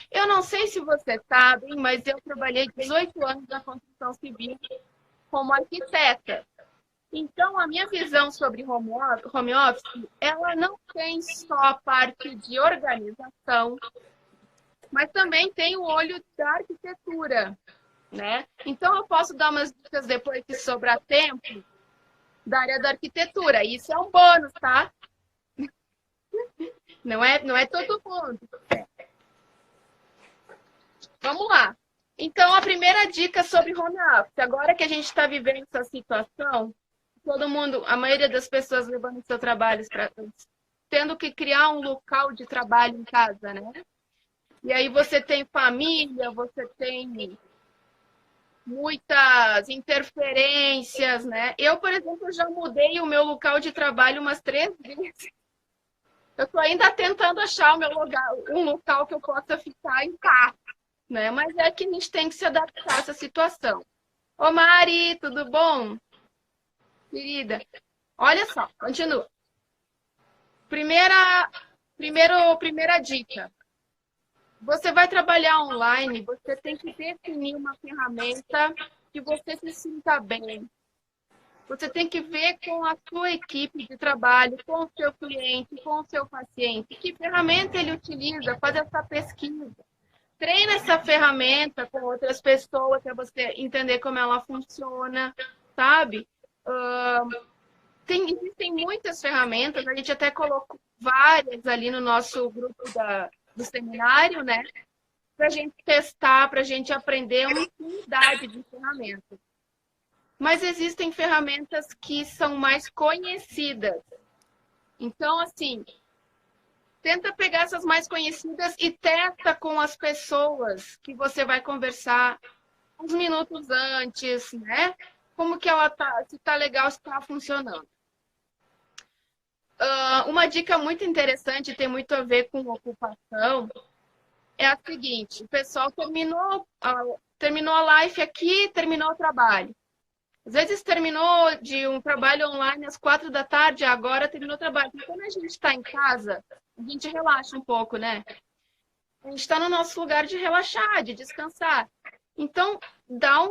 Eu não sei se você sabe, mas eu trabalhei 18 anos na construção civil como arquiteta. Então, a minha visão sobre home office, ela não tem só a parte de organização, mas também tem o olho da arquitetura, né? Então, eu posso dar umas dicas depois, se sobrar tempo, da área da arquitetura. Isso é um bônus, tá? Não é todo mundo. Vamos lá. Então, a primeira dica sobre home office. Agora que a gente está vivendo essa situação, todo mundo, a maioria das pessoas levando seu trabalho para tendo que criar um local de trabalho em casa, né? E aí você tem família, você tem muitas interferências, né? Eu, por exemplo, já mudei o meu local de trabalho umas 3 vezes. Eu estou ainda tentando achar um local que eu possa ficar em paz, né? Mas é que a gente tem que se adaptar a essa situação. Ô Mari, tudo bom? Querida, olha só, continua. Primeira dica. Você vai trabalhar online, você tem que definir uma ferramenta que você se sinta bem. Você tem que ver com a sua equipe de trabalho, com o seu cliente, com o seu paciente, que ferramenta ele utiliza, faz essa pesquisa. Treina essa ferramenta com outras pessoas para você entender como ela funciona, sabe? Existem muitas ferramentas, a gente até colocou várias ali no nosso grupo do seminário, né? Para a gente testar, para a gente aprender uma infinidade de ferramentas. Mas existem ferramentas que são mais conhecidas. Então, assim, tenta pegar essas mais conhecidas e testa com as pessoas que você vai conversar uns minutos antes, né? Como que ela tá, se tá legal, se tá funcionando. Uma dica muito interessante, tem muito a ver com ocupação, é a seguinte: o pessoal terminou a live aqui, terminou o trabalho. Às vezes terminou de um trabalho online às 4 da tarde, agora terminou o trabalho. E quando a gente está em casa, a gente relaxa um pouco, né? A gente está no nosso lugar de relaxar, de descansar. Então, dá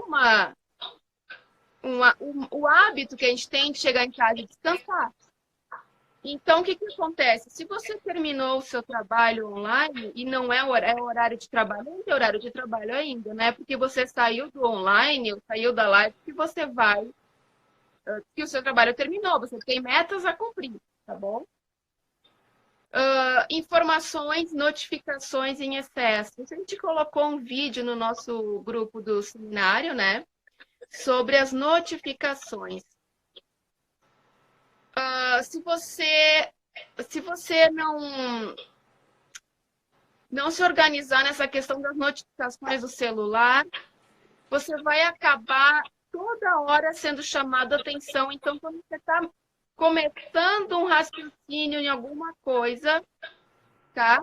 o hábito que a gente tem de chegar em casa e descansar. Então, o que acontece? Se você terminou o seu trabalho online e não é horário de trabalho, não tem horário de trabalho ainda, né? Porque você saiu do online, ou saiu da live, que você vai, que o seu trabalho terminou, você tem metas a cumprir, tá bom? Informações, notificações em excesso. A gente colocou um vídeo no nosso grupo do seminário, né? Sobre as notificações. Se você não se organizar nessa questão das notificações do celular, você vai acabar toda hora sendo chamado a atenção. Então, quando você está começando um raciocínio em alguma coisa, tá?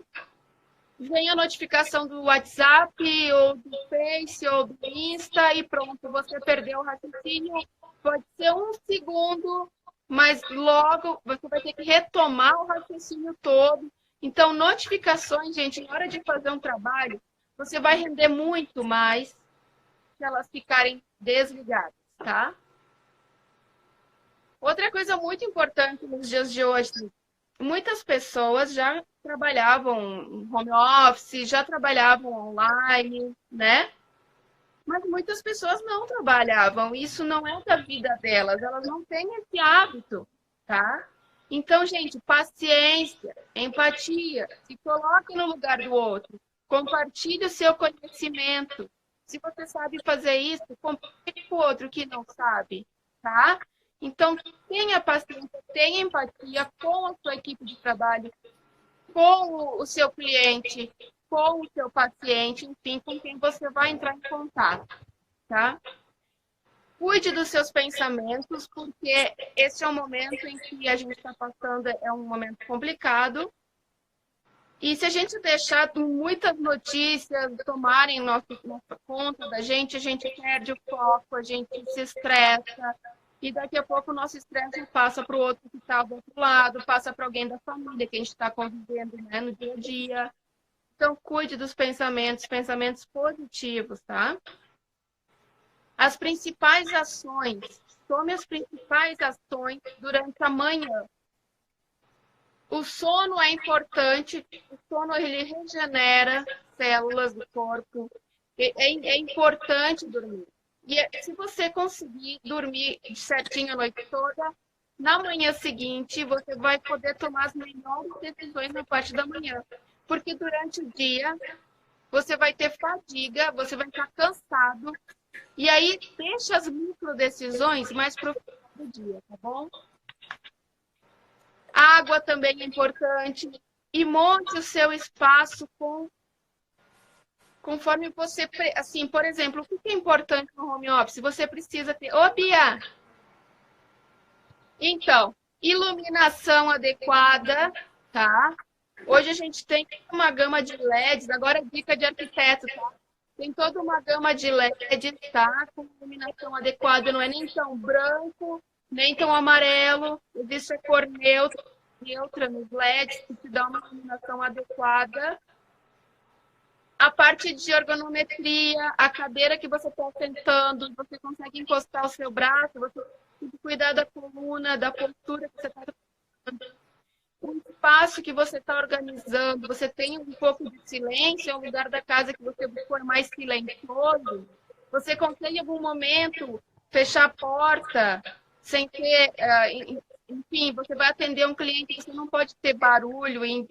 Vem a notificação do WhatsApp, ou do Face, ou do Insta, e pronto, você perdeu o raciocínio. Pode ser um segundo, mas logo você vai ter que retomar o raciocínio todo. Então, notificações, gente, na hora de fazer um trabalho, você vai render muito mais se elas ficarem desligadas, tá? Outra coisa muito importante nos dias de hoje, muitas pessoas já trabalhavam em home office, já trabalhavam online, né? Mas muitas pessoas não trabalhavam. Isso não é da vida delas, elas não têm esse hábito, tá? Então, gente, paciência, empatia, se coloque no lugar do outro, compartilhe o seu conhecimento. Se você sabe fazer isso, compartilhe com o outro que não sabe, tá? Então, tenha paciência, tenha empatia com a sua equipe de trabalho, com o seu cliente, com o seu paciente, enfim, com quem você vai entrar em contato, tá? Cuide dos seus pensamentos, porque esse é um momento em que a gente está passando, é um momento complicado. E se a gente deixar muitas notícias tomarem nossa conta da gente, a gente perde o foco, a gente se estressa. E daqui a pouco o nosso estresse passa para o outro que está do outro lado, passa para alguém da família que a gente está convivendo, né, no dia a dia. Então, cuide dos pensamentos, pensamentos positivos, tá? As principais ações. Tome as principais ações durante a manhã. O sono é importante. O sono, ele regenera células do corpo. É importante dormir. E se você conseguir dormir certinho a noite toda, na manhã seguinte, você vai poder tomar as melhores decisões na parte da manhã. Porque durante o dia, você vai ter fadiga, você vai estar cansado. E aí, deixa as microdecisões mais pro final do dia, tá bom? Água também é importante. E monte o seu espaço conforme você... Assim, por exemplo, o que é importante no home office? Você precisa ter... Ô, Bia! Então, iluminação adequada, tá? Hoje a gente tem uma gama de LEDs, agora é dica de arquiteto, tá? Tem toda uma gama de LEDs, tá? Com iluminação adequada, não é nem tão branco, nem tão amarelo. Existe a cor neutra nos LEDs, que te dá uma iluminação adequada. A parte de ergonometria, a cadeira que você está sentando, você consegue encostar o seu braço, você tem que cuidar da coluna, da postura que você está fazendo. O espaço que você está organizando, você tem um pouco de silêncio, é um lugar da casa que você for mais silencioso. Você consegue, em algum momento, fechar a porta sem ter... enfim, você vai atender um cliente, você não pode ter barulho em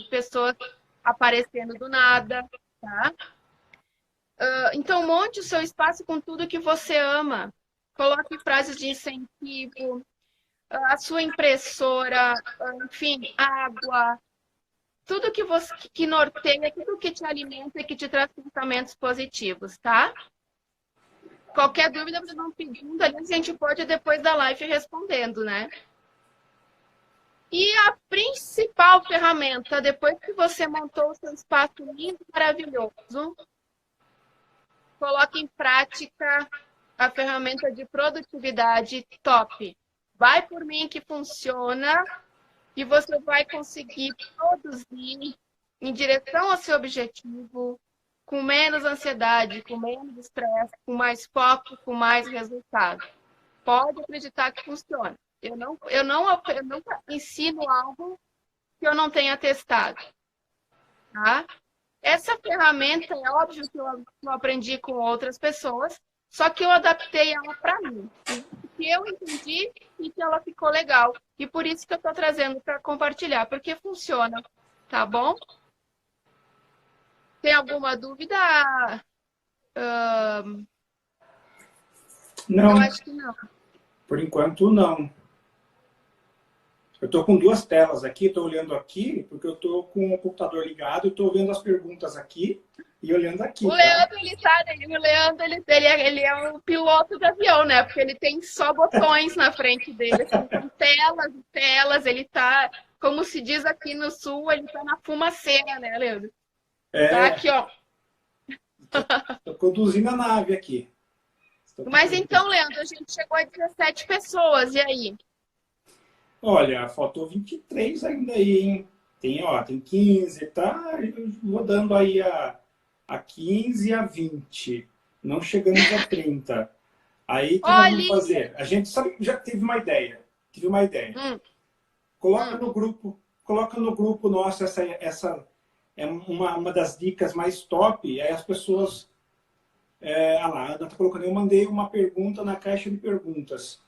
pessoas aparecendo do nada, tá? Então, monte o seu espaço com tudo que você ama. Coloque frases de incentivo, a sua impressora, enfim, água, tudo que norteia, tudo que te alimenta e que te traz pensamentos positivos, tá? Qualquer dúvida, vocês vão pedindo, ali a gente pode depois da live respondendo, né? E a principal ferramenta, depois que você montou o seu espaço lindo e maravilhoso, coloque em prática a ferramenta de produtividade top. Vai por mim que funciona e você vai conseguir produzir em direção ao seu objetivo, com menos ansiedade, com menos estresse, com mais foco, com mais resultado. Pode acreditar que funciona. Eu nunca ensino algo que eu não tenha testado. Tá? Essa ferramenta, é óbvio que eu aprendi com outras pessoas, só que eu adaptei ela para mim. Que eu entendi e que ela ficou legal. E por isso que eu estou trazendo para compartilhar, porque funciona. Tá bom? Tem alguma dúvida? Não. Eu acho que não. Por enquanto, não. Eu estou com duas telas aqui, estou olhando aqui, porque eu estou com o computador ligado, estou vendo as perguntas aqui e olhando aqui. O Leandro, ele é o piloto do avião, né? Porque ele tem só botões na frente dele. Assim, tem telas e telas, ele tá, como se diz aqui no sul, ele tá na fumaceira, né, Leandro? Tá aqui, ó. Estou conduzindo a nave aqui. Mas então, Leandro, a gente chegou a 17 pessoas, e aí? Olha, faltou 23 ainda aí, hein? Tem 15, tá rodando aí a 15 e a 20. Não chegamos a 30. Aí o que nós vamos fazer? A gente já teve uma ideia. Coloca no grupo nosso essa é uma das dicas mais top. Aí as pessoas... a Ana está colocando, eu mandei uma pergunta na caixa de perguntas.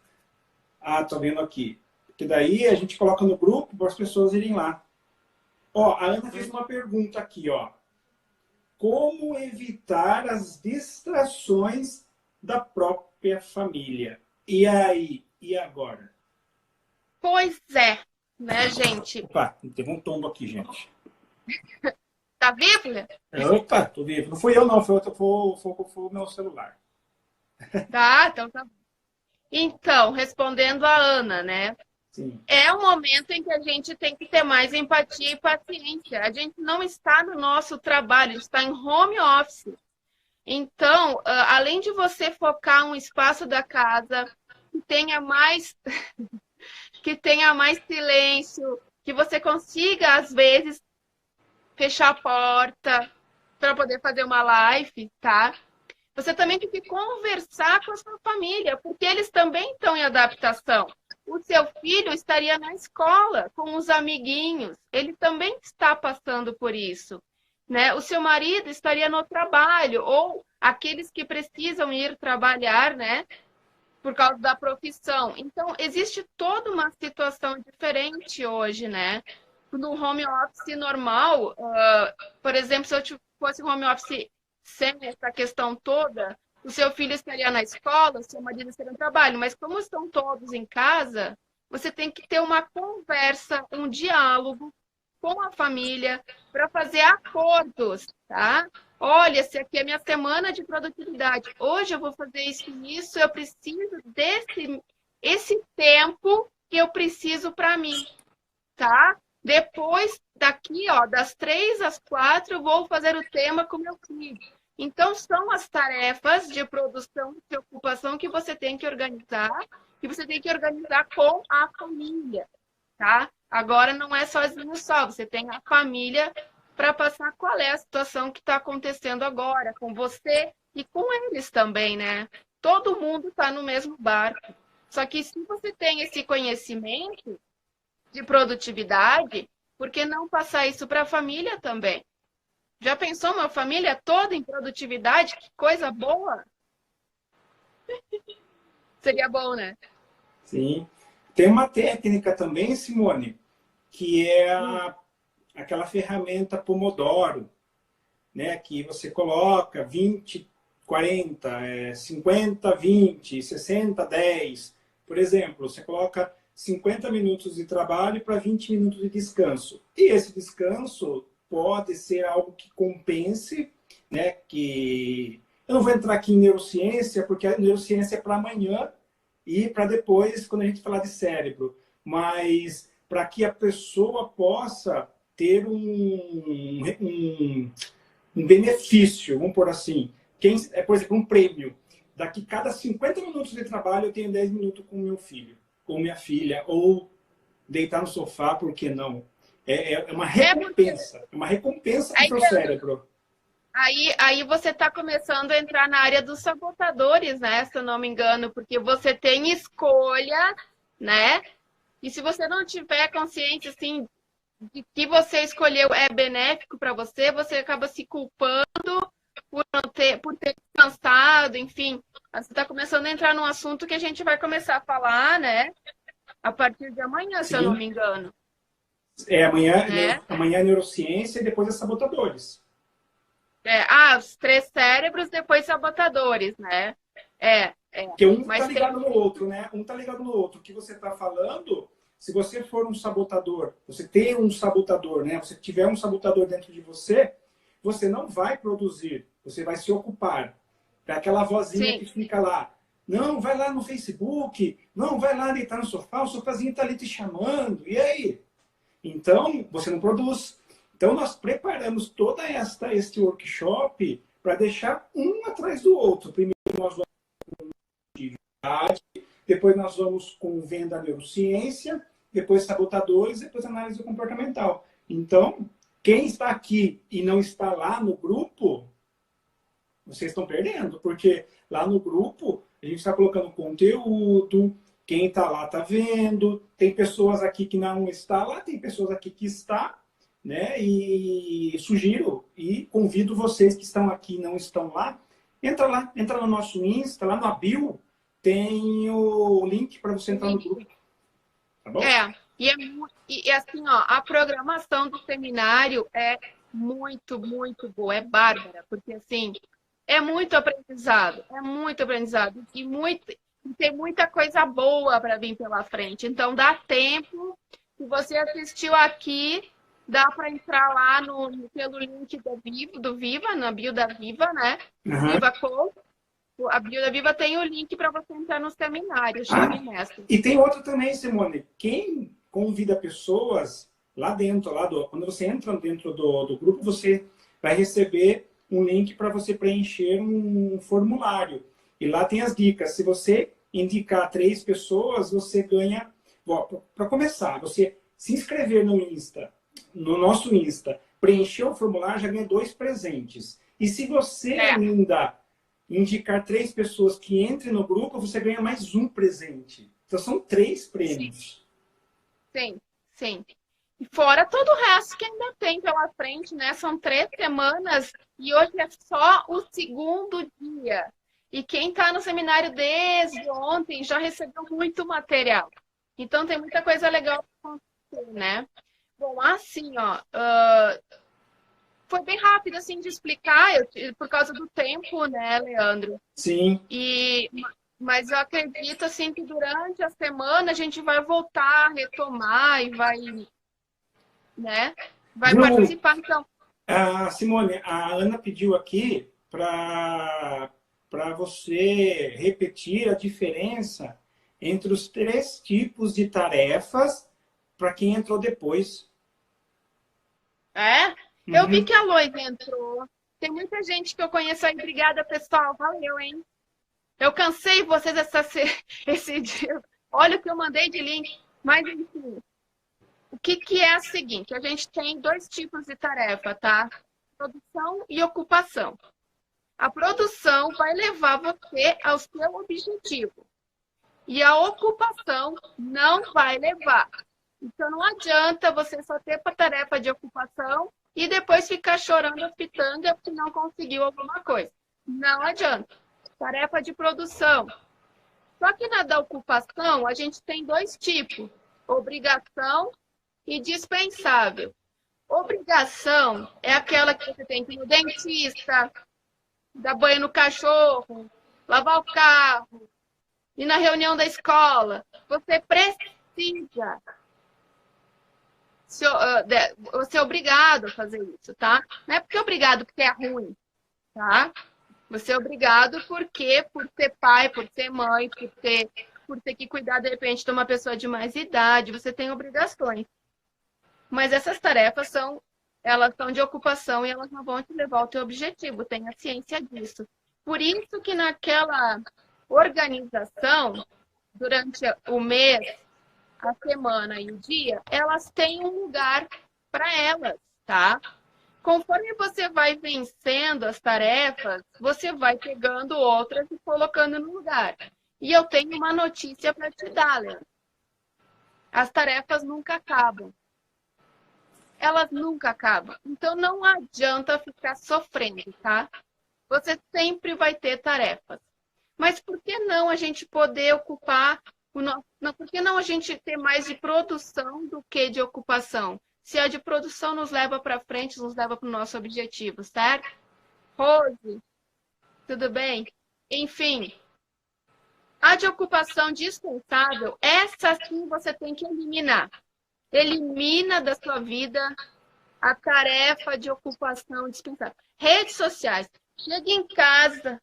Tô vendo aqui. Que daí a gente coloca no grupo para as pessoas irem lá. A Ana fez uma pergunta aqui, ó. Como evitar as distrações da própria família? E aí? E agora? Pois é, né, gente? Opa, teve um tombo aqui, gente. Tá vivo, né? Opa, tô vivo. Não fui eu, não. Foi o meu celular. Tá, então tá bom. Então, respondendo a Ana, né? Sim. É um momento em que a gente tem que ter mais empatia e paciência. A gente não está no nosso trabalho, a gente está em home office. Então, além de você focar um espaço da casa que tenha mais, que tenha mais silêncio, que você consiga, às vezes, fechar a porta para poder fazer uma live, tá? Você também tem que conversar com a sua família, porque eles também estão em adaptação. O seu filho estaria na escola com os amiguinhos, ele também está passando por isso, né? O seu marido estaria no trabalho, ou aqueles que precisam ir trabalhar, né? Por causa da profissão. Então, existe toda uma situação diferente hoje, né? No home office normal, por exemplo, se eu fosse home office sem essa questão toda, o seu filho estaria na escola, o seu marido estaria no trabalho, mas como estão todos em casa, você tem que ter uma conversa, um diálogo com a família para fazer acordos, tá? Olha, se aqui é minha semana de produtividade, hoje eu vou fazer isso e isso, eu preciso esse tempo que eu preciso para mim, tá? Depois, daqui, ó, das 3 às 4, eu vou fazer o tema com meu filho. Então, são as tarefas de produção e de ocupação que você tem que organizar, e você tem que organizar com a família, tá? Agora, não é sozinho só, você tem a família para passar qual é a situação que está acontecendo agora, com você e com eles também, né? Todo mundo está no mesmo barco. Só que se você tem esse conhecimento de produtividade, por que não passar isso para a família também? Já pensou uma família toda em produtividade? Que coisa boa! Seria bom, né? Sim. Tem uma técnica também, Simone, que é aquela ferramenta Pomodoro, né? Que você coloca 20, 40, 50, 20, 60, 10. Por exemplo, você coloca 50 minutos de trabalho para 20 minutos de descanso. E esse descanso pode ser algo que compense, né? Que eu não vou entrar aqui em neurociência, porque a neurociência é para amanhã e para depois, quando a gente falar de cérebro. Mas para que a pessoa possa ter um benefício, vamos por assim. Por exemplo, um prêmio. Daqui cada 50 minutos de trabalho eu tenho 10 minutos com meu filho, com minha filha, ou deitar no sofá, por que não? É uma recompensa. É uma recompensa para o seu cérebro. Aí você está começando a entrar na área dos sabotadores, né? Se eu não me engano, porque você tem escolha, né? E se você não tiver consciência, assim, de que você escolheu é benéfico para você, você acaba se culpando por ter descansado, enfim. Você está começando a entrar num assunto que a gente vai começar a falar, né? A partir de amanhã, se eu não me engano. Amanhã é neurociência e depois é sabotadores. Os 3 cérebros, depois sabotadores, né? Porque um está ligado no outro, né? Um está ligado no outro. O que você está falando, se você for um sabotador, você tem um sabotador, né? Você tiver um sabotador dentro de você, você não vai produzir, você vai se ocupar. É aquela vozinha Sim. que fica lá. Não, vai lá no Facebook. Não, vai lá deitar no sofá. O sofazinho está ali te chamando. E aí? Então, você não produz. Então, nós preparamos toda este workshop para deixar um atrás do outro. Primeiro, nós vamos com atividade, depois nós vamos com venda neurociência, depois sabotadores, depois análise comportamental. Então, quem está aqui e não está lá no grupo, vocês estão perdendo, porque lá no grupo a gente está colocando conteúdo, quem está lá está vendo, tem pessoas aqui que não está lá, tem pessoas aqui que está, né? E sugiro e convido vocês que estão aqui e não estão lá, entra lá, entra no nosso Insta, lá na bio, tem o link para você entrar no grupo. Tá bom? E assim, ó, a programação do seminário é muito, muito boa, é bárbara, porque assim, é muito aprendizado e tem muita coisa boa para vir pela frente. Então, dá tempo. Se você assistiu aqui, dá para entrar lá pelo link do Viva, na bio da Viva, né? Uhum. Viva Coach. A bio da Viva tem o link para você entrar no seminário, Chave Mestre. E tem outro também, Simone. Quem convida pessoas lá dentro, quando você entra dentro do grupo, você vai receber um link para você preencher um formulário. E lá tem as dicas. Se você indicar 3 pessoas, você ganha... Para começar, você se inscrever no nosso Insta, preencheu o formulário, já ganha 2 presentes. E se você ainda indicar 3 pessoas que entrem no grupo, você ganha mais um presente. Então, são 3 prêmios. Sim, sim. E fora todo o resto que ainda tem pela frente, né? São 3 semanas e hoje é só o segundo dia. E quem está no seminário desde ontem já recebeu muito material. Então, tem muita coisa legal para acontecer, né? Bom, assim, ó, foi bem rápido, assim, de explicar, por causa do tempo, né, Leandro? Sim. Mas eu acredito, assim, que durante a semana a gente vai voltar a retomar e vai, né, vai participar, então. Simone, a Ana pediu aqui para você repetir a diferença entre os 3 tipos de tarefas para quem entrou depois. Eu vi que a Lois entrou. Tem muita gente que eu conheço aí. Obrigada, pessoal. Valeu, hein? Eu cansei vocês esse dia. Olha o que eu mandei de link. Mas, enfim, o que é o seguinte? A gente tem 2 tipos de tarefa, tá? Produção e ocupação. A produção vai levar você ao seu objetivo. E a ocupação não vai levar. Então, não adianta você só ter a tarefa de ocupação e depois ficar chorando as pitangas porque não conseguiu alguma coisa. Não adianta. Tarefa de produção. Só que na da ocupação, a gente tem 2 tipos. Obrigação e dispensável. Obrigação é aquela que você tem que ir no dentista, dar banho no cachorro, lavar o carro, ir na reunião da escola. Você precisa. Você é obrigado a fazer isso, tá? Não é porque é obrigado porque é ruim, tá? Você é obrigado porque por ser pai, por ser mãe, por ter que cuidar, de repente, de uma pessoa de mais idade, você tem obrigações. Mas essas tarefas elas são de ocupação e elas não vão te levar ao teu objetivo, tenha ciência disso. Por isso que naquela organização, durante o mês, a semana e o dia, elas têm um lugar para elas, tá? Conforme você vai vencendo as tarefas, você vai pegando outras e colocando no lugar. E eu tenho uma notícia para te dar, Leandro. As tarefas nunca acabam. Elas nunca acabam. Então não adianta ficar sofrendo, tá? Você sempre vai ter tarefas. Mas por que não a gente poder ocupar por que não a gente ter mais de produção do que de ocupação? Se a de produção nos leva para frente, nos leva para o nosso objetivo, certo? Rose, tudo bem? Enfim, a de ocupação dispensável, essa sim você tem que eliminar. Elimina da sua vida a tarefa de ocupação dispensável. Redes sociais. Chega em casa,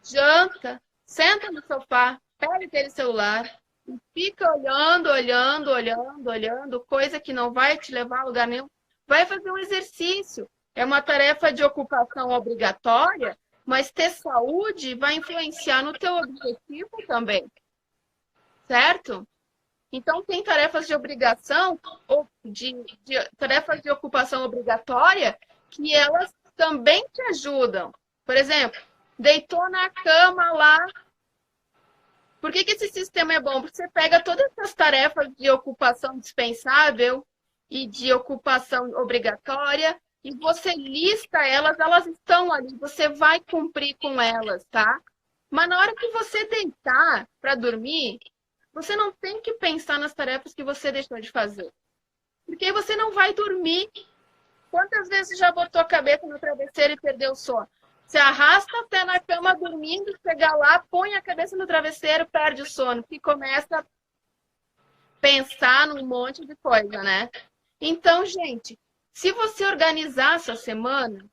janta, senta no sofá, pega aquele celular e fica olhando, coisa que não vai te levar a lugar nenhum. Vai fazer um exercício. É uma tarefa de ocupação obrigatória, mas ter saúde vai influenciar no teu objetivo também. Certo? Então, tem tarefas de obrigação, ou tarefas de ocupação obrigatória, que elas também te ajudam. Por exemplo, deitou na cama lá. Por que esse sistema é bom? Porque você pega todas essas tarefas de ocupação dispensável e de ocupação obrigatória e você lista elas, elas estão ali, você vai cumprir com elas, tá? Mas na hora que você deitar para dormir, você não tem que pensar nas tarefas que você deixou de fazer. Porque aí você não vai dormir. Quantas vezes já botou a cabeça no travesseiro e perdeu o sono? Você arrasta até na cama dormindo, chegar lá, põe a cabeça no travesseiro, perde o sono. E começa a pensar num monte de coisa, né? Então, gente, se você organizar a sua semana,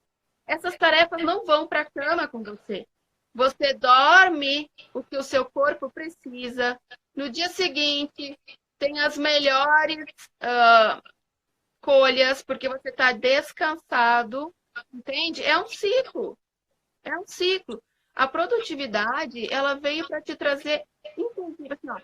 essas tarefas não vão para a cama com você. Você dorme o que o seu corpo precisa. No dia seguinte, tem as melhores colhas, porque você está descansado, entende? É um ciclo. É um ciclo. A produtividade, ela veio para te trazer, inclusive, assim, ó,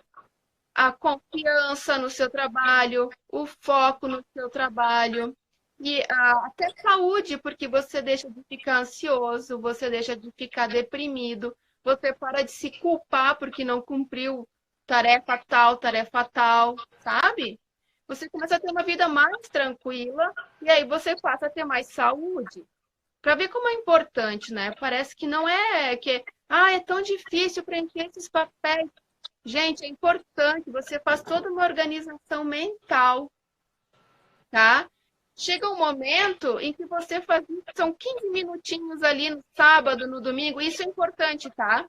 a confiança no seu trabalho, o foco no seu trabalho. E até saúde, porque você deixa de ficar ansioso, você deixa de ficar deprimido, você para de se culpar porque não cumpriu tarefa tal, sabe? Você começa a ter uma vida mais tranquila e aí você passa a ter mais saúde. Para ver como é importante, né? Parece que não é que, é tão difícil preencher esses papéis. Gente, é importante, você faz toda uma organização mental, tá? Chega um momento em que você faz, são 15 minutinhos ali no sábado, no domingo, isso é importante, tá?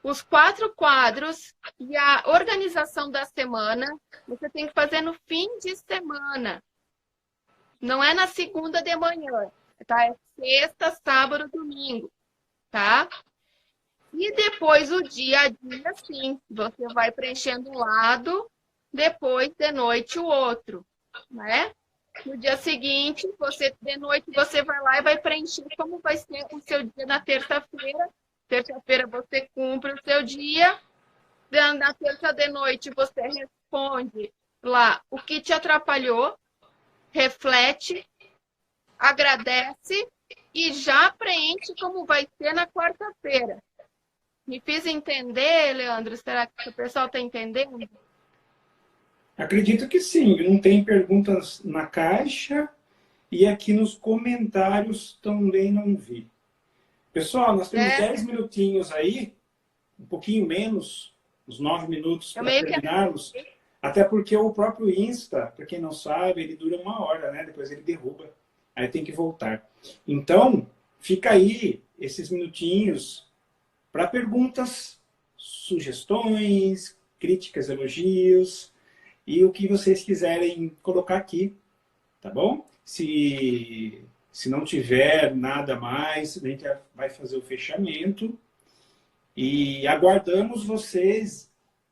Os 4 quadros e a organização da semana, você tem que fazer no fim de semana. Não é na segunda de manhã, tá? É sexta, sábado, domingo, tá? E depois o dia a dia, sim, você vai preenchendo um lado, depois de noite o outro, né? No dia seguinte, de noite, você vai lá e vai preencher como vai ser o seu dia na terça-feira. Terça-feira você cumpre o seu dia. Na terça de noite você responde lá o que te atrapalhou, reflete, agradece e já preenche como vai ser na quarta-feira. Me fiz entender, Leandro? Será que o pessoal está entendendo? Acredito que sim. Não tem perguntas na caixa e aqui nos comentários também não vi. Pessoal, nós temos 10 minutinhos aí, um pouquinho menos, uns 9 minutos para terminarmos. Até porque o próprio Insta, para quem não sabe, ele dura 1 hora, né? Depois ele derruba. Aí tem que voltar. Então, fica aí esses minutinhos para perguntas, sugestões, críticas, elogios e o que vocês quiserem colocar aqui, tá bom? Se não tiver nada mais, a gente vai fazer o fechamento e aguardamos vocês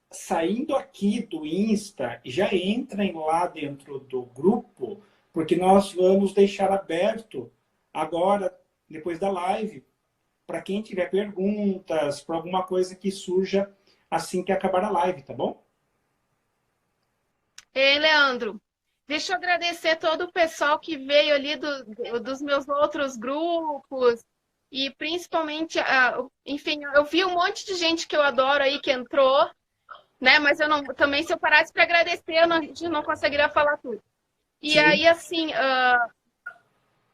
saindo aqui do Insta, já entrem lá dentro do grupo, porque nós vamos deixar aberto agora, depois da live, para quem tiver perguntas, para alguma coisa que surja assim que acabar a live, tá bom? Ei, Leandro, deixa eu agradecer todo o pessoal que veio ali dos meus outros grupos e principalmente, enfim, eu vi um monte de gente que eu adoro aí que entrou, né? Mas eu não, também se eu parasse para agradecer, a gente não conseguiria falar tudo. E aí, assim,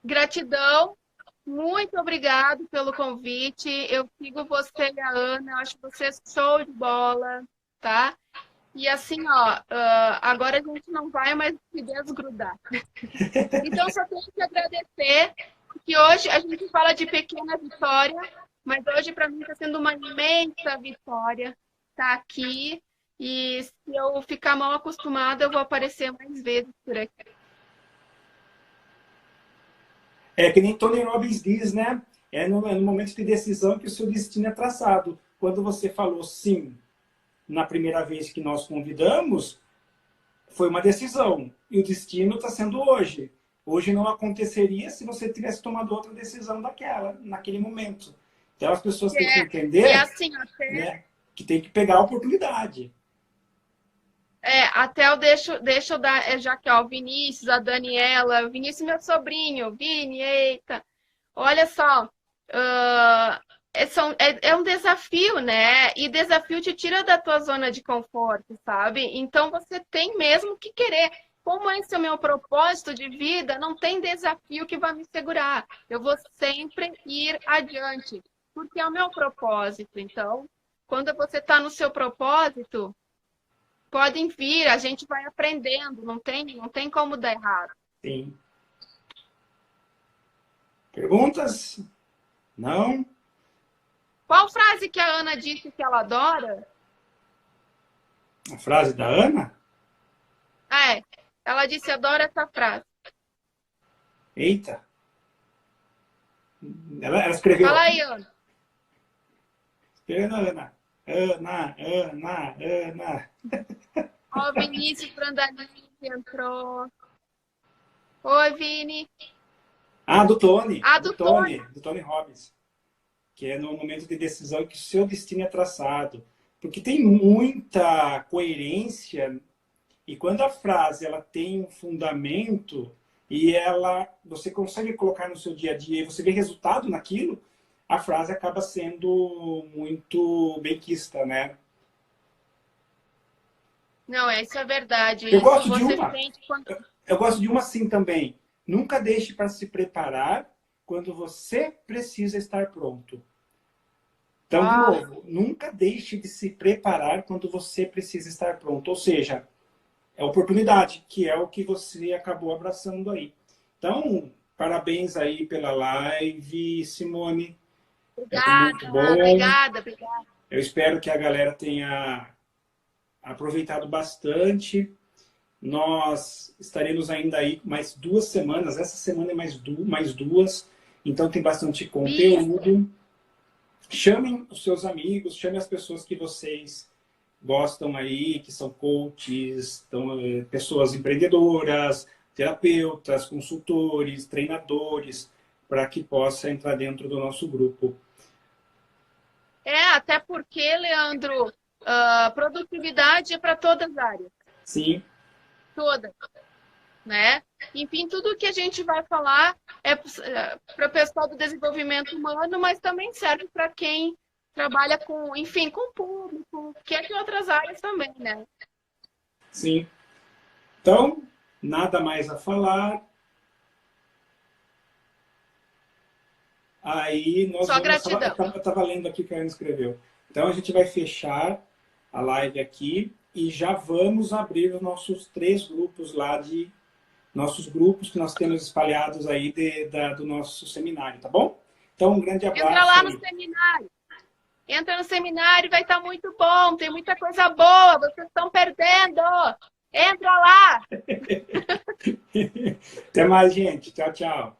gratidão, muito obrigado pelo convite. Eu sigo você e a Ana, eu acho você show de bola, tá? E assim, agora a gente não vai mais se desgrudar. Então, só tenho que agradecer, que hoje a gente fala de pequena vitória, mas hoje para mim está sendo uma imensa vitória estar aqui. E se eu ficar mal acostumada, eu vou aparecer mais vezes por aqui. É que nem Tony Robbins diz, né? É no momento de decisão que o seu destino é traçado. Quando você falou sim na primeira vez que nós convidamos, foi uma decisão. E o destino está sendo hoje. Hoje não aconteceria se você tivesse tomado outra decisão naquele momento. Então as pessoas têm que entender assim, né, que tem que pegar a oportunidade. Até eu deixo dar, já que o Vinícius, a Daniela, o Vinícius meu sobrinho, Vini, eita, olha só, é um desafio, né? E desafio te tira da tua zona de conforto, sabe? Então você tem mesmo que querer. Como esse é o meu propósito de vida, não tem desafio que vai me segurar. Eu vou sempre ir adiante, porque é o meu propósito. Então, quando você está no seu propósito, podem vir, a gente vai aprendendo, não tem como dar errado. Sim. Perguntas? Não? Qual frase que a Ana disse que ela adora? A frase da Ana? Ela disse, adora essa frase. Eita! Ela escreveu. Fala aí, Ana. Escrevendo a Ana. Ana. Ó, o Vinícius Brandalini entrou. Oi, Vini. Do Tony. Do Tony. Do Tony Robbins. Que é no momento de decisão que o seu destino é traçado. Porque tem muita coerência e quando a frase ela tem um fundamento, e você consegue colocar no seu dia a dia e você vê resultado naquilo, a frase acaba sendo muito benquista, né? Não, isso é verdade. Eu Isso gosto de você uma, sente quando... eu gosto de uma assim também. Nunca deixe para se preparar quando você precisa estar pronto. Então, de Ah, novo, nunca deixe de se preparar quando você precisa estar pronto. Ou seja, é oportunidade, que é o que você acabou abraçando aí. Então, parabéns aí pela live, Simone. É muito obrigada, bom. obrigada, obrigada. Eu espero que a galera tenha aproveitado bastante. Nós estaremos ainda aí mais 2 semanas. Essa semana é mais duas. Então tem bastante Isso. conteúdo. Chamem os seus amigos, chamem as pessoas que vocês gostam aí, que são coaches, pessoas empreendedoras, terapeutas, consultores, treinadores, para que possa entrar dentro do nosso grupo. Até porque, Leandro, produtividade é para todas as áreas, Sim, todas, né? Enfim, tudo que a gente vai falar é para o pessoal do desenvolvimento humano, mas também serve para quem trabalha com, enfim, com o público, que é de outras áreas também, né? sim. Então, nada mais a falar. Aí nós Só vamos. gratidão. Eu estava lendo aqui o que a Ana escreveu. Então a gente vai fechar a live aqui e já vamos abrir os nossos 3 grupos lá de nossos grupos que nós temos espalhados aí do nosso seminário, tá bom? Então um grande Entra abraço lá no aí. seminário. Entra no seminário, vai estar muito bom. Tem muita coisa boa, vocês estão perdendo. Entra lá! Até mais, gente. Tchau, tchau.